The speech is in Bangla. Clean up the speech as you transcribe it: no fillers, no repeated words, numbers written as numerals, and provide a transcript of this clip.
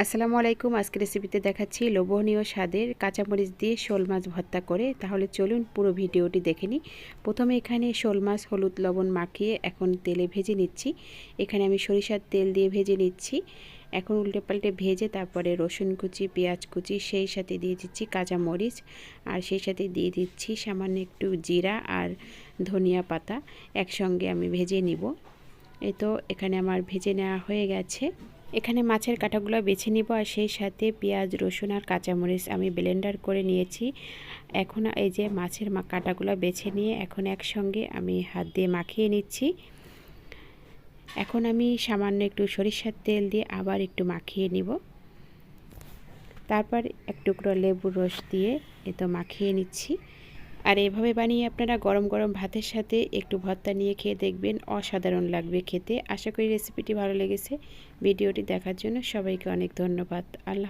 আসসালামু আলাইকুম। আজকে রেসিপিতে দেখাচ্ছি লোভনীয় স্বাদের কাঁচামরিচ দিয়ে শোল মাছ ভর্তা করে। তাহলে চলুন পুরো ভিডিওটি দেখে নিই। প্রথমে এখানে শোল মাছ হলুদ লবণ মাখিয়ে এখন তেলে ভেজে নিচ্ছি। এখানে আমি সরিষার তেল দিয়ে ভেজে নিচ্ছি। এখন উল্টে পাল্টে ভেজে তারপরে রসুন কুচি, পেঁয়াজ কুচি, সেই সাথে দিয়ে দিচ্ছি কাঁচামরিচ, আর সেই সাথে দিয়ে দিচ্ছি সামান্য একটু জিরা আর ধনিয়া পাতা। একসঙ্গে আমি ভেজে নিব। এই তো এখানে আমার ভেজে নেওয়া হয়ে গেছে। এখানে মাছের কাঁটাগুলো বেছে নিব, আর সেই সাথে পেঁয়াজ রসুন আর কাঁচামরিচ আমি ব্লেন্ডার করে নিয়েছি। এখন এই যে মাছের কাঁটাগুলো বেছে নিয়ে এখন একসঙ্গে আমি হাত দিয়ে মাখিয়ে নিচ্ছি। এখন আমি সামান্য একটু সরিষার তেল দিয়ে আবার একটু মাখিয়ে নিব। তারপর এক টুকরো লেবুর রস দিয়ে তো মাখিয়ে নিচ্ছি। আর এভাবে বানিয়ে আপনারা গরম গরম ভাতের সাথে একটু ভর্তা নিয়ে খেয়ে দেখবেন, অসাধারণ লাগবে খেতে। আশা করি রেসিপিটি ভালো লেগেছে। ভিডিওটি দেখার জন্য সবাইকে অনেক ধন্যবাদ। আল্লাহ।